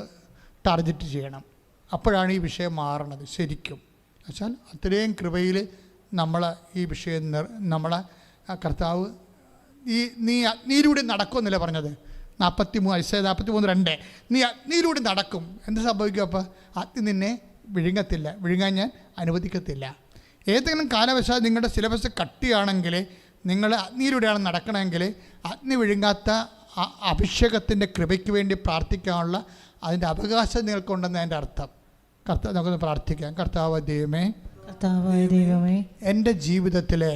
ടാർഗറ്റ് ചെയ്യണം. അപ്പോഴാണ് ഈ വിഷയം മാറണത് ശരിക്കും. എന്നുവെച്ചാൽ അത്രയും കൃപയിൽ നമ്മൾ ഈ വിഷയം നമ്മളെ കർത്താവ് നീ അഗ്നിയിലൂടെ നടക്കുമെന്നല്ലേ പറഞ്ഞത്? 43:2 നീ അഗ്നിയിലൂടെ നടക്കും. എന്ത് സംഭവിക്കും? അപ്പോൾ അഗ്നി നിന്നെ വിഴുങ്ങത്തില്ല, വിഴുങ്ങാൻ ഞാൻ അനുവദിക്കത്തില്ല. ഏതെങ്കിലും കാലവശാൽ നിങ്ങളുടെ സിലബസ് കട്ടിയാണെങ്കിൽ, നിങ്ങൾ അഗ്നിയിലൂടെയാണ് നടക്കണമെങ്കിൽ, അഗ്നി വിഴുങ്ങാത്ത അഭിഷേകത്തിൻ്റെ കൃപയ്ക്ക് വേണ്ടി പ്രാർത്ഥിക്കാനുള്ള അതിൻ്റെ അവകാശം നിങ്ങൾക്കുണ്ടെന്ന് എൻ്റെ അർത്ഥം. നമുക്കൊന്ന് പ്രാർത്ഥിക്കാം. കർത്താവ് ദൈവമേ, എൻ്റെ ജീവിതത്തിലെ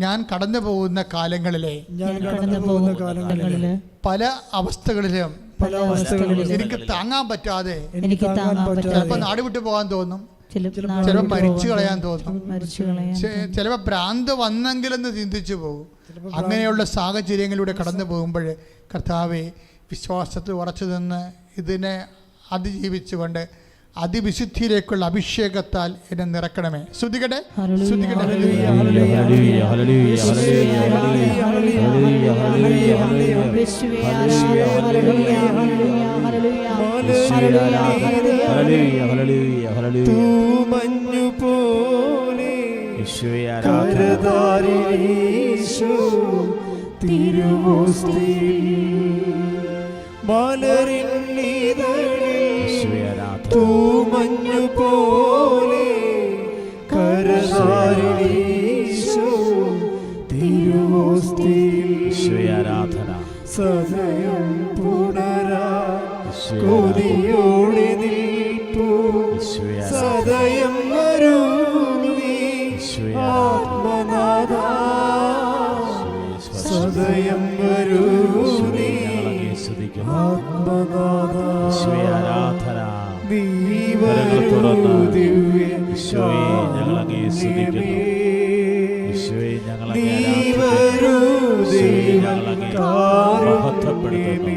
ഞാൻ കടന്നു പോകുന്ന കാലങ്ങളിലെ പല അവസ്ഥകളിലും എനിക്ക് താങ്ങാൻ പറ്റാതെ ചിലപ്പോൾ നാട് വിട്ടു പോകാൻ തോന്നും, ചിലപ്പോൾ മരിച്ചു കളയാൻ തോന്നും, ചിലപ്പോൾ ഭ്രാന്ത് വന്നെങ്കിലെന്ന് ചിന്തിച്ചു പോകും. അങ്ങനെയുള്ള സാഹചര്യങ്ങളിലൂടെ കടന്നു പോകുമ്പോൾ കർത്താവെ, വിശ്വാസത്തിൽ ഉറച്ചു നിന്ന് ഇതിനെ അതിജീവിച്ചുകൊണ്ട് അതിവിശുദ്ധിയിലേക്കുള്ള അഭിഷേകത്താൽ എന്നെ നിറക്കണമേ. ശ്രുതികട്ടെ, ശ്രുതികട്ടെ. തൂമഞ്ഞു പോലെ കരതാരീശോ തിരുവോസ്തിയിൽ സദയം പുണരാ കൊതിയോടെ നിൽപ്പൂ സദയം വരൂ നീ ആത്മനാഥാ സദയം വരൂ നീ ഞങ്ങളങ്ങേ സ്തുതിക്കുന്നു. ആത്മനാഥ ഈശോയെ ആരാധന. നീ കരങ്ങൾ വരൂ തുറന്ന് ദിവ്യ ഈശോയെ ഞങ്ങളങ്ങേ സ്തുതിക്കുന്നു. ഈശോയെ ഞങ്ങളങ്ങേ നീ ആരാധിക്കുന്നു. വരൂ ഈശോയെ ഞങ്ങളങ്ങേ മഹത്വപ്പെടുത്തുന്നു.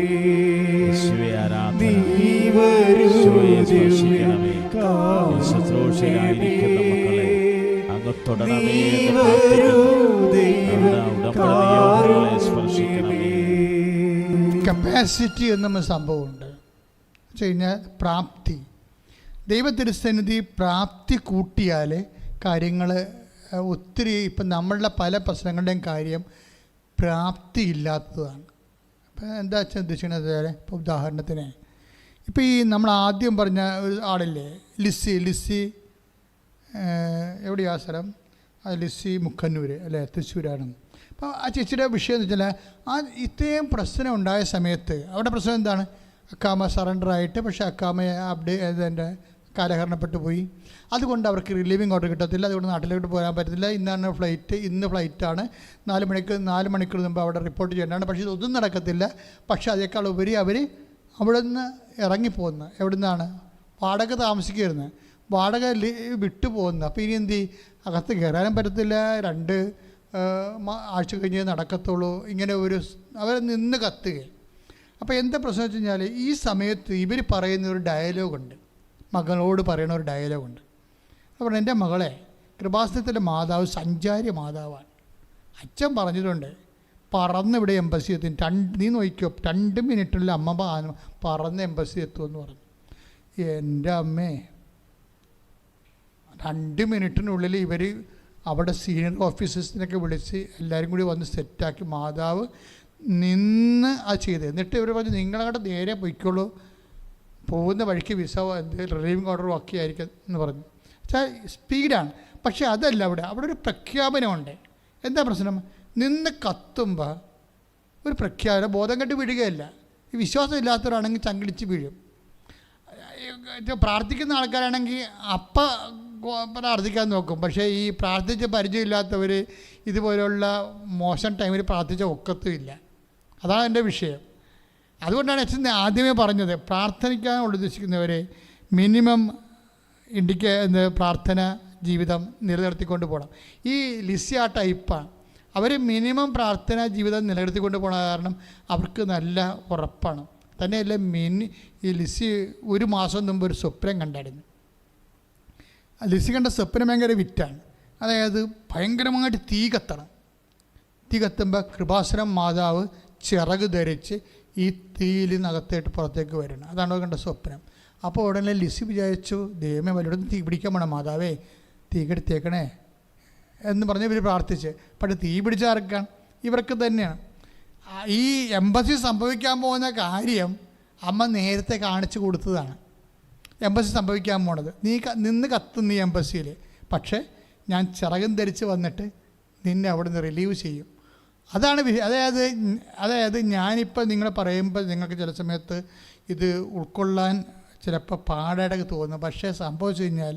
ഈശോയെ ആരാധന. നീ വരൂ ഈശോയെ സ്പർശിക്കണമേ. ഈ ദിവ്യ ശുശ്രൂഷയിലായിരിക്കുന്ന മക്കളെ അങ്ങ് തൊടണമേ നീ എന്ന് വരൂ പ്രാർത്ഥിക്കുന്നു. ഉടമ്പടിയോടുകളെ സ്പർശിക്കണമേ. കപ്പാസിറ്റി എന്ന സംഭവമുണ്ട്. വെച്ച് കഴിഞ്ഞാൽ പ്രാപ്തി, ദൈവത്തിരുസന്നിധി പ്രാപ്തി കൂട്ടിയാൽ കാര്യങ്ങൾ ഒത്തിരി, ഇപ്പം നമ്മളുടെ പല പ്രശ്നങ്ങളുടെയും കാര്യം പ്രാപ്തി ഇല്ലാത്തതാണ്. ഇപ്പം എന്താ വെച്ചാൽ ഉദ്ദേശിക്കുന്നത്, ഇപ്പോൾ ഉദാഹരണത്തിന് ഇപ്പോൾ ഈ നമ്മൾ ആദ്യം പറഞ്ഞ ഒരു ആളില്ലേ, ലിസി എവിടെയാ സ്ഥലം? ആ ലിസി മുക്കന്നൂർ അല്ലേ, തൃശ്ശൂരാണ്. അപ്പോൾ ആ ചേച്ചിയുടെ വിഷയം എന്ന് വെച്ചാൽ ആ ഇത്രയും പ്രശ്നം ഉണ്ടായ സമയത്ത് അവിടെ പ്രശ്നം എന്താണ്? അക്കാമ സറണ്ടറായിട്ട്, പക്ഷേ അക്കാമയെ എൻ്റെ കാലഹരണപ്പെട്ടു പോയി. അതുകൊണ്ട് അവർക്ക് റിലീവിങ് ഓർഡർ കിട്ടത്തില്ല, അതുകൊണ്ട് നാട്ടിലോട്ട് പോകാൻ പറ്റത്തില്ല. ഇന്നാണ് ഫ്ലൈറ്റ്, ഇന്ന് ഫ്ലൈറ്റാണ്, 4 മണിക്കൂർ മുമ്പ് അവിടെ റിപ്പോർട്ട് ചെയ്യേണ്ടതാണ്. പക്ഷേ ഇതൊന്നും നടക്കത്തില്ല. പക്ഷേ അതേക്കാൾ ഉപരി അവർ അവിടെ നിന്ന് ഇറങ്ങിപ്പോകുന്നു. എവിടെ നിന്നാണ്? വാടക താമസിക്കുമായിരുന്നു, വാടക വിട്ടു പോകുന്നു. അപ്പോൾ ഇനി എന്ത് ചെയ്യും? അകത്ത് കയറാനും പറ്റത്തില്ല, 2 ആഴ്ച കഴിഞ്ഞേ നടക്കത്തുള്ളൂ. ഇങ്ങനെ അവർ നിന്ന് കത്തുക. അപ്പോൾ എന്താ പ്രശ്നം വെച്ച് കഴിഞ്ഞാൽ ഈ സമയത്ത് ഇവർ പറയുന്ന ഒരു ഡയലോഗുണ്ട്, മകളോട് പറയുന്ന ഒരു ഡയലോഗുണ്ട്. അപ്പോൾ എൻ്റെ മകളെ, കൃപാസനത്തിൻ്റെ മാതാവ് സഞ്ചാരി മാതാവാണ്. അച്ഛൻ പറഞ്ഞിട്ടുണ്ട്, പറന്നിവിടെ എംബസി എത്തും. നീ നോക്കിക്കോ, 2 മിനിറ്റിൽ അമ്മ പറന്ന് എംബസി എത്തുമെന്ന് പറഞ്ഞു. എൻ്റെ അമ്മേ, 2 മിനിറ്റിനുള്ളിൽ ഇവർ അവിടെ സീനിയർ ഓഫീസേഴ്സിനൊക്കെ വിളിച്ച് എല്ലാവരും കൂടി വന്ന് സെറ്റാക്കി മാതാവ് നിന്ന് അത് ചെയ്ത്. എന്നിട്ട് ഇവർ പറഞ്ഞു, നിങ്ങളങ്ങോട്ട് നേരെ പൊയ്ക്കോളൂ, പോകുന്ന വഴിക്ക് വിസ റിലീവിങ് ഓർഡർ ഒക്കെ ആയിരിക്കും എന്ന് പറഞ്ഞു. വെച്ചാൽ സ്പീഡാണ്. പക്ഷേ അതല്ല, അവിടെ ഒരു പ്രഖ്യാപനമുണ്ട്. എന്താ പ്രശ്നം? നിന്ന് കത്തുമ്പോൾ ഒരു പ്രഖ്യാപനം, ബോധം കെട്ട് വീഴുകയല്ല. ഈ വിശ്വാസം ഇല്ലാത്തവരാണെങ്കിൽ ചങ്കിടിച്ച് വീഴും. പ്രാർത്ഥിക്കുന്ന ആൾക്കാരാണെങ്കിൽ പ്രാർത്ഥിക്കാൻ നോക്കും. പക്ഷേ ഈ പ്രാർത്ഥിച്ച പരിചയമില്ലാത്തവർ ഇതുപോലുള്ള മോശം ടൈമിൽ പ്രാർത്ഥിച്ച ഒക്കത്തുമില്ല. അതാണ് എൻ്റെ വിഷയം. അതുകൊണ്ടാണ് അച്ഛൻ ആദ്യമേ പറഞ്ഞത്, പ്രാർത്ഥിക്കാൻ ഉദ്ദേശിക്കുന്നവരെ മിനിമം പ്രാർത്ഥന ജീവിതം നിലനിർത്തിക്കൊണ്ട് പോകണം. ഈ ലിസി ആ ടൈപ്പാണ്. അവർ മിനിമം പ്രാർത്ഥന ജീവിതം നിലനിർത്തിക്കൊണ്ട് പോകണ കാരണം അവർക്ക് നല്ല ഉറപ്പാണ്. തന്നെയല്ല, ഈ ലിസി 1 മാസം മുമ്പ് ഒരു സ്വപ്നം കണ്ടായിരുന്നു. ലിസി കണ്ട സ്വപ്നം ഭയങ്കര വിറ്റാണ്. അതായത് ഭയങ്കരമായിട്ട് തീ കത്തണം. തീ കത്തുമ്പോൾ കൃപാസനം മാതാവ് ചിറക് ധരിച്ച് ഈ തീയിൽ നിന്നകത്തേട്ട് പുറത്തേക്ക് വരണം. അതാണ് കണ്ട സ്വപ്നം. അപ്പോൾ ഉടനെ ലിസി വിചാരിച്ചു, ദൈവമേ വല്ലയിടത്തും തീ പിടിക്കാൻ വേണം, മാതാവേ തീ കെടുത്തേക്കണേ എന്ന് പറഞ്ഞ് ഇവർ പ്രാർത്ഥിച്ച്. പക്ഷേ തീ പിടിച്ചാർക്കാൻ ഇവർക്ക് തന്നെയാണ്. ഈ എംബസി സംഭവിക്കാൻ പോകുന്ന കാര്യം അമ്മ നേരത്തെ കാണിച്ചു കൊടുത്തതാണ്. എംബസി സംഭവിക്കാൻ പോണത് നിന്ന് കത്തുന്ന ഈ എംബസിയിൽ, പക്ഷേ ഞാൻ ചിറകും ധരിച്ച് വന്നിട്ട് നിന്നെ അവിടെ നിന്ന് റിലീവ് ചെയ്യും. അതാണ് അതായത് ഞാനിപ്പോൾ നിങ്ങൾ പറയുമ്പോൾ നിങ്ങൾക്ക് ചില സമയത്ത് ഇത് ഉൾക്കൊള്ളാൻ ചിലപ്പോൾ പാടായിട്ട് തോന്നും. പക്ഷേ സംഭവിച്ചു കഴിഞ്ഞാൽ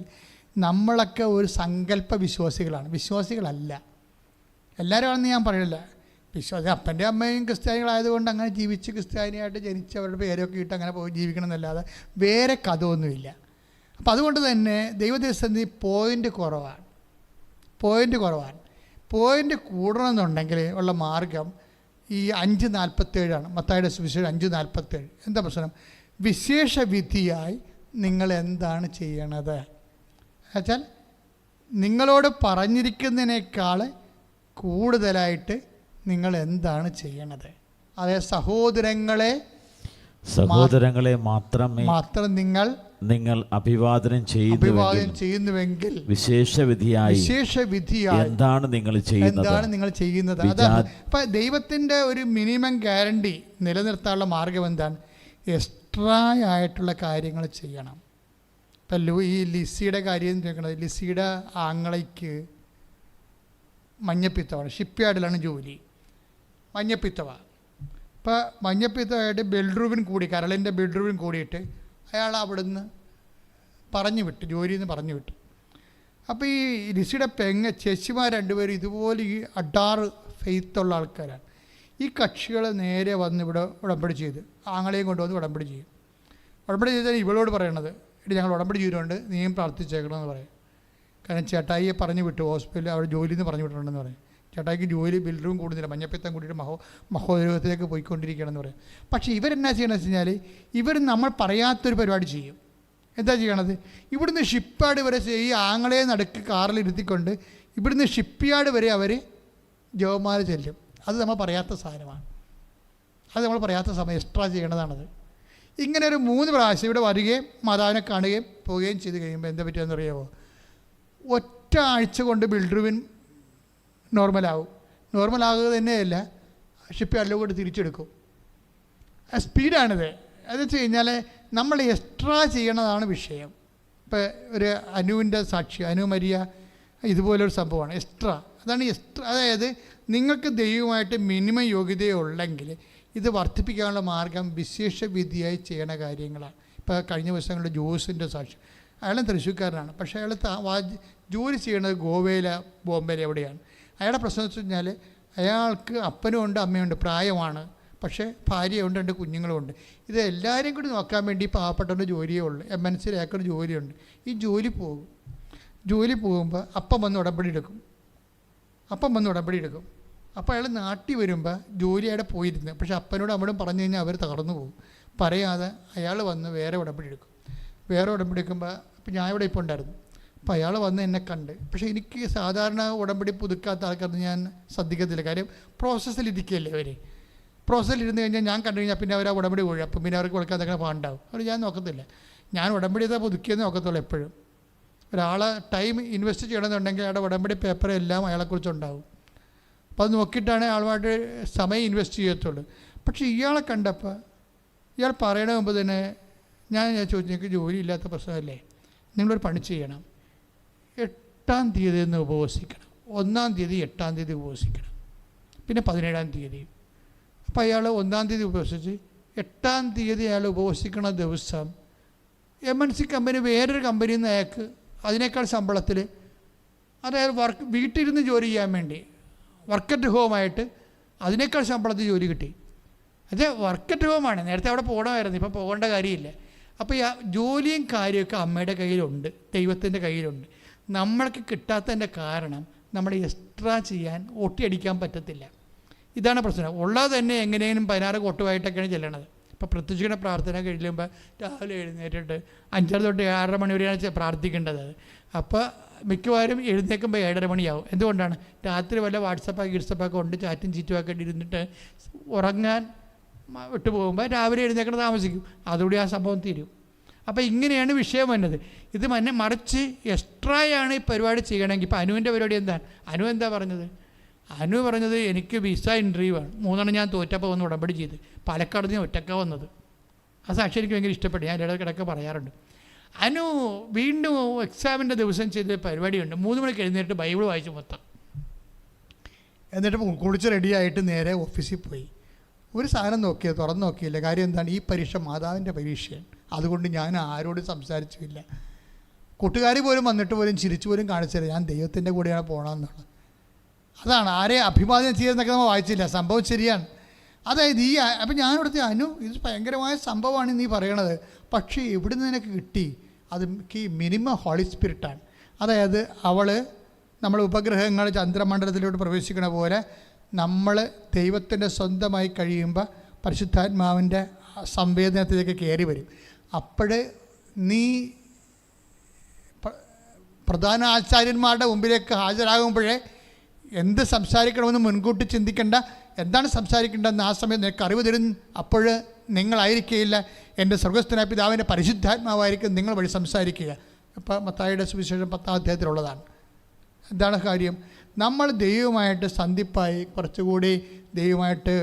നമ്മളൊക്കെ ഒരു സങ്കല്പ വിശ്വാസികളല്ല. എല്ലാവരും ആണെന്ന് ഞാൻ പറയില്ല. അപ്പൻ്റെ അമ്മയും ക്രിസ്ത്യാനികളായതുകൊണ്ട് അങ്ങനെ ജീവിച്ച് ക്രിസ്ത്യാനിയായിട്ട് ജനിച്ച് അവരുടെ പേരൊക്കെ ഇട്ട് അങ്ങനെ പോയി ജീവിക്കണം എന്നല്ലാതെ വേറെ കഥ ഒന്നുമില്ല. അപ്പം അതുകൊണ്ട് തന്നെ ദൈവദേശത്ത് പോയിൻ്റ് കുറവാണ്. പോയിൻ്റ് കൂടണമെന്നുണ്ടെങ്കിൽ ഉള്ള മാർഗം ഈ 5:47 മത്തായിയുടെ സുവിശേഷം 5:47. എന്താ പ്രശ്നം? വിശേഷ വിധിയായി നിങ്ങൾ എന്താണ് ചെയ്യണത് വെച്ചാൽ, നിങ്ങളോട് പറഞ്ഞിരിക്കുന്നതിനേക്കാൾ കൂടുതലായിട്ട് നിങ്ങൾ എന്താണ് ചെയ്യണത്. അതായത് സഹോദരങ്ങളെ മാത്രം നിങ്ങൾ അഭിവാദനം ചെയ്യുന്നുവെങ്കിൽ വിശേഷവിധിയായി എന്താണ് നിങ്ങൾ ചെയ്യുന്നത്. അതാണ് ഇപ്പം ദൈവത്തിൻ്റെ ഒരു മിനിമം ഗ്യാരണ്ടി നിലനിർത്താനുള്ള മാർഗം എന്താണ്? എക്സ്ട്രാ ആയിട്ടുള്ള കാര്യങ്ങൾ ചെയ്യണം. ഇപ്പം ഈ ലിസിയുടെ കാര്യം ചോദിക്കണത്, ലിസിയുടെ ആങ്ങളയ്ക്ക് മഞ്ഞപ്പിത്തമാണ്. ഷിപ്പ്യാർഡിലാണ് ജോലി. മഞ്ഞപ്പിത്തമാണ്. ഇപ്പോൾ മഞ്ഞപ്പിത്തമായിട്ട് കരളിൻ്റെ ബെഡ്റൂമിൽ കൂടിയിട്ട് അയാൾ അവിടുന്ന് ജോലിയിൽ നിന്ന് പറഞ്ഞു വിട്ടു. അപ്പോൾ ഈ ലിസിയുടെ ചേച്ചിമാർ 2 പേരും ഇതുപോലെ ഈ അഡാറ് ഫെയ്ത്തുള്ള ആൾക്കാരാണ്. ഈ കക്ഷികൾ നേരെ വന്ന് ഇവിടെ ഉടമ്പടി ചെയ്ത് ആങ്ങളെയും കൊണ്ടുവന്ന് ഉടമ്പടി ചെയ്യും. ഉടമ്പടി ചെയ്താൽ ഇവളോട് പറയണത്, ഇനി ഞങ്ങൾ ഉടമ്പടി ചെയ്തിട്ടുണ്ട്, നീയും പ്രാർത്ഥിച്ചേക്കണമെന്ന് പറയും. കാരണം ചേട്ടായിയെ പറഞ്ഞു വിട്ടു, ഹോസ്പിറ്റലിൽ അവിടെ ജോലിയിൽ നിന്ന് പറഞ്ഞു വിട്ടിട്ടുണ്ടെന്ന് പറയും. ചേട്ടായിക്ക് ജോലി ബിൽഡറും കൂടുന്നില്ല, മഞ്ഞപ്പിത്തം കൂടിയിട്ട് മഹോദരത്തിലേക്ക് പോയിക്കൊണ്ടിരിക്കുകയാണെന്ന് പറയും. പക്ഷേ ഇവരെന്നാ ചെയ്യണമെന്ന് വെച്ച് കഴിഞ്ഞാൽ ഇവർ നമ്മൾ പറയാത്തൊരു പരിപാടി ചെയ്യും. എന്താ ചെയ്യണത്? ഇവിടുന്ന് ഷിപ്പ്യാർഡ് വരെ ഈ ആങ്ങളെ നടുക്ക് കാറിൽ ഇരുത്തിക്കൊണ്ട് ഇവിടുന്ന് ഷിപ്പ്യാർഡ് വരെ അവർ ജവമാല ചെല്ലും. അത് നമ്മൾ പറയാത്ത സാധനമാണ്. അത് നമ്മൾ പറയാത്ത സമയം എക്സ്ട്രാ ചെയ്യേണ്ടതാണത്. ഇങ്ങനെ ഒരു 3 പ്രാവശ്യം ഇവിടെ വരികയും മാതാവിനെ കാണുകയും പോവുകയും ചെയ്ത് കഴിയുമ്പോൾ എന്താ പറ്റുമെന്ന് അറിയാമോ? ഒറ്റ ആഴ്ച കൊണ്ട് ബിൽഡറുവിൻ നോർമലാകും. നോർമലാകുക തന്നെയല്ല, ഷിപ്പ്യാർഡിലും കൂടി തിരിച്ചെടുക്കും. സ്പീഡാണിത്. അത് വെച്ച് കഴിഞ്ഞാൽ നമ്മൾ എക്സ്ട്രാ ചെയ്യണതാണ് വിഷയം. ഇപ്പോൾ ഒരു അനുവിൻ്റെ സാക്ഷി, അനു മരിയ ഇതുപോലൊരു സംഭവമാണ് എക്സ്ട്രാ. അതാണ് എക്സ്ട്രാ. അതായത് നിങ്ങൾക്ക് ദൈവമായിട്ട് മിനിമം യോഗ്യതയുള്ളെങ്കിൽ ഇത് വർദ്ധിപ്പിക്കാനുള്ള മാർഗം വിശേഷ വിധിയായി ചെയ്യണ കാര്യങ്ങളാണ്. ഇപ്പോൾ കഴിഞ്ഞ ദിവസങ്ങളിൽ ജോസിൻ്റെ സാക്ഷി, അയാളും തൃശ്ശൂർക്കാരനാണ്. പക്ഷേ അയാൾ ജോലി ചെയ്യണത് ഗോവയിലെ ബോംബെയിൽ എവിടെയാണ്. അയാളുടെ പ്രശ്നം വെച്ച് കഴിഞ്ഞാൽ അയാൾക്ക് അപ്പനും ഉണ്ട് അമ്മയുണ്ട്, പ്രായമാണ്, പക്ഷേ ഭാര്യയുണ്ട്, 2 കുഞ്ഞുങ്ങളുമുണ്ട്. ഇത് എല്ലാവരെയും കൂടി നോക്കാൻ വേണ്ടി പാവപ്പെട്ടവൻ്റെ ജോലിയേ ഉള്ളൂ. MNC അയാൾക്കൊരു ജോലിയുണ്ട്. ഈ ജോലി പോകുമ്പോൾ അപ്പം വന്ന് ഉടമ്പടി എടുക്കും. അപ്പോൾ അയാൾ നാട്ടിൽ വരുമ്പോൾ ജോലി അവിടെ പോയിരുന്നു. പക്ഷേ അപ്പനോട് അമ്മയോടും പറഞ്ഞു കഴിഞ്ഞാൽ അവർ തകർന്നു പോകും. പറയാതെ അയാൾ വന്ന് വേറെ ഉടമ്പടി എടുക്കും. അപ്പോൾ ഞാൻ ഇവിടെ ഇപ്പോൾ ഉണ്ടായിരുന്നു. അപ്പോൾ അയാൾ വന്ന് എന്നെ കണ്ട്. പക്ഷേ എനിക്ക് സാധാരണ ഉടമ്പടി പുതുക്കാത്ത ആൾക്കാർക്ക് ഞാൻ ശ്രദ്ധിക്കത്തില്ല. കാര്യം പ്രോസസ്സിലിരിക്കുകയല്ലേ അവർ. പ്രോസസ്സിലിരുന്ന് കഴിഞ്ഞാൽ ഞാൻ കണ്ടു കഴിഞ്ഞാൽ പിന്നെ അവർ ആ ഉടമ്പടി പോയി. അപ്പം പിന്നെ അവർക്ക് കൊടുക്കാൻ അങ്ങനെ പാണ്ടാവും. അവർ ഞാൻ നോക്കത്തില്ല. ഞാൻ ഉടമ്പടി ചെയ്താൽ പുതുക്കിയെന്ന് നോക്കത്തുള്ളൂ എപ്പോഴും. ഒരാളെ ടൈം ഇൻവെസ്റ്റ് ചെയ്യണമെന്നുണ്ടെങ്കിൽ അയാളുടെ ഉടമ്പടി പേപ്പർ എല്ലാം അയാളെക്കുറിച്ചുണ്ടാവും. അപ്പോൾ അത് നോക്കിയിട്ടാണ് ആളുമായിട്ട് സമയം ഇൻവെസ്റ്റ് ചെയ്യത്തുള്ളൂ. പക്ഷേ ഇയാളെ കണ്ടപ്പോൾ ഇയാൾ പറയണ മുമ്പ് തന്നെ ഞാൻ ചോദിച്ചു, നിങ്ങൾക്ക് ജോലി ഇല്ലാത്ത പ്രശ്നമല്ലേ, നിങ്ങളൊരു പണി ചെയ്യണം, 8-ാം തീയതി ഒന്ന് ഉപവസിക്കണം, 1-ാം തീയതി 8-ാം തീയതി ഉപവസിക്കണം, പിന്നെ 17-ാം തീയതി. അപ്പോൾ അയാൾ 1-ാം തീയതി ഉപവസിച്ച് 8-ാം തീയതി അയാൾ ഉപവസിക്കണ ദിവസം MNC കമ്പനി വേറൊരു കമ്പനിയിൽ നിന്ന് അയാൾക്ക് അതിനേക്കാൾ ശമ്പളത്തിൽ, അതായത് വീട്ടിലിരുന്ന് ജോലി ചെയ്യാൻ വേണ്ടി വർക്ക് അറ്റ് ഹോമായിട്ട് അതിനേക്കാൾ ശമ്പളത്തിൽ ജോലി കിട്ടി. അത് വർക്ക് അറ്റ് ഹോമാണ്. നേരത്തെ അവിടെ പോകണമായിരുന്നു, ഇപ്പം പോകേണ്ട കാര്യമില്ല. അപ്പോൾ ഈ ജോലിയും കാര്യമൊക്കെ അമ്മയുടെ കയ്യിലുണ്ട്, ദൈവത്തിൻ്റെ കയ്യിലുണ്ട്. നമ്മൾക്ക് കിട്ടാത്തതിൻ്റെ കാരണം നമ്മൾ എക്സ്ട്രാ ചെയ്യാൻ ഒട്ടിയടിക്കാൻ പറ്റത്തില്ല. ഇതാണ് പ്രശ്നം. ഉള്ളത് തന്നെ എങ്ങനെയും 16 കൊട്ടുമായിട്ടൊക്കെയാണ് ചെല്ലണത്. ഇപ്പോൾ പ്രത്യക്ഷ പ്രാർത്ഥന കഴിയുമ്പോൾ രാവിലെ എഴുന്നേറ്റിട്ട് 5:30 തൊട്ട് 6:30 മണി വരെയാണ് പ്രാർത്ഥിക്കേണ്ടത്. അപ്പോൾ മിക്കവാറും എഴുന്നേൽക്കുമ്പോൾ 7:30 മണിയാവും. എന്തുകൊണ്ടാണ്? രാത്രി വല്ല വാട്സപ്പൊക്കെ കൊണ്ട് ചാറ്റും ചീറ്റുമൊക്കെ ഇരുന്നിട്ട് ഉറങ്ങാൻ വിട്ടു പോകുമ്പോൾ രാവിലെ എഴുന്നേൽക്കണം താമസിക്കും. അതുകൂടി ആ സംഭവം തീരും. അപ്പോൾ ഇങ്ങനെയാണ് വിഷയം വന്നത്. ഇത് മറിച്ച് എക്സ്ട്രായാണ് ഈ പരിപാടി ചെയ്യണമെങ്കിൽ. ഇപ്പോൾ അനുവിൻ്റെ പരിപാടി എന്താണ്? എന്താ പറഞ്ഞത്? എനിക്ക് വിസ ഇൻ്റർവ്യൂ ആണ്, 3 ഞാൻ തോറ്റപ്പോൾ വന്ന് ഉടമ്പടി ചെയ്ത് പാലക്കാട് നിന്ന് ഒറ്റക്ക വന്നത്. ആ സാക്ഷി എനിക്ക് ഭയങ്കര ഇഷ്ടപ്പെട്ടു. ഞാൻ ഇടയ്ക്കിടയ്ക്ക് പറയാറുണ്ട്. അനു വീണ്ടും എക്സാമിൻ്റെ ദിവസം ചെയ്ത പരിപാടിയുണ്ട്. 3 മണിക്ക് എഴുന്നേറ്റ് ബൈബിൾ വായിച്ചു മൊത്തം. എന്നിട്ട് കുളിച്ച് റെഡിയായിട്ട് നേരെ ഓഫീസിൽ പോയി. ഒരു സാധനം തുറന്ന് നോക്കിയില്ല. കാര്യം എന്താണ്? ഈ പരീക്ഷ മാതാവിൻ്റെ പരീക്ഷയാണ്. അതുകൊണ്ട് ഞാൻ ആരോടും സംസാരിച്ചില്ല. കൂട്ടുകാർ പോലും വന്നിട്ട് പോലും ചിരിച്ചു പോലും കാണിച്ചില്ല ഞാൻ ദൈവത്തിൻ്റെ കൂടെയാണ് പോകണമെന്നുള്ളത്. അതാണ് ആരെ അഭിവാദ്യം ചെയ്യുന്നതൊക്കെ നമ്മൾ വായിച്ചില്ല. സംഭവം ശരിയാണ്. അതായത് അപ്പം ഞാനിവിടുത്തെ അനു, ഇത് ഭയങ്കരമായ സംഭവമാണ് നീ പറയണത്, പക്ഷേ എവിടെ നിന്ന് നിനക്ക് കിട്ടി? അത് മിനിമം ഹോളി സ്പിരിറ്റാണ്. അതായത് നമ്മൾ ഉപഗ്രഹങ്ങൾ ചന്ദ്രമണ്ഡലത്തിലോട്ട് പ്രവേശിക്കണ പോലെ നമ്മൾ ദൈവത്തിൻ്റെ സ്വന്തമായി കഴിയുമ്പോൾ പരിശുദ്ധാത്മാവിൻ്റെ സംവേദനത്തിലേക്ക് കയറി വരും. അപ്പോൾ നീ പ്രധാന ആചാര്യന്മാരുടെ മുമ്പിലേക്ക് ഹാജരാകുമ്പോഴേ എന്ത് സംസാരിക്കണമെന്ന് മുൻകൂട്ടി ചിന്തിക്കേണ്ട, എന്താണ് സംസാരിക്കേണ്ടതെന്ന് ആ സമയം നിനക്ക് അറിവ് തരും. അപ്പോൾ നിങ്ങളായിരിക്കുകയില്ല, എൻ്റെ സ്വർഗ്ഗസ്ഥനായ പിതാവിൻ്റെ പരിശുദ്ധാത്മാവായിരിക്കും നിങ്ങൾ വഴി സംസാരിക്കുക. ഇപ്പോൾ മത്തായിയുടെ സുവിശേഷം 10-ാം അധ്യായത്തിലുള്ളതാണ്. എന്താണ് കാര്യം? നമ്മൾ ദൈവമായിട്ട് സന്ധിപ്പായി, കുറച്ചുകൂടി ദൈവമായിട്ട്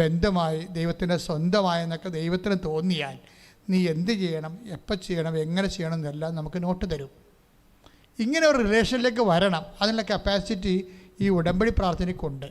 ബന്ധമായി, ദൈവത്തിൻ്റെ സ്വന്തമായെന്നൊക്കെ ദൈവത്തിന് തോന്നിയാൽ നീ എന്ത് ചെയ്യണം, എപ്പോൾ ചെയ്യണം, എങ്ങനെ ചെയ്യണം എന്നെല്ലാം നമുക്ക് നോട്ട് തരും. ഇങ്ങനെ ഒരു റിലേഷനിലേക്ക് വരണം. അതിനുള്ള കപ്പാസിറ്റി ഈ ഉടമ്പടി പ്രാർത്ഥനയ്ക്കുണ്ട്.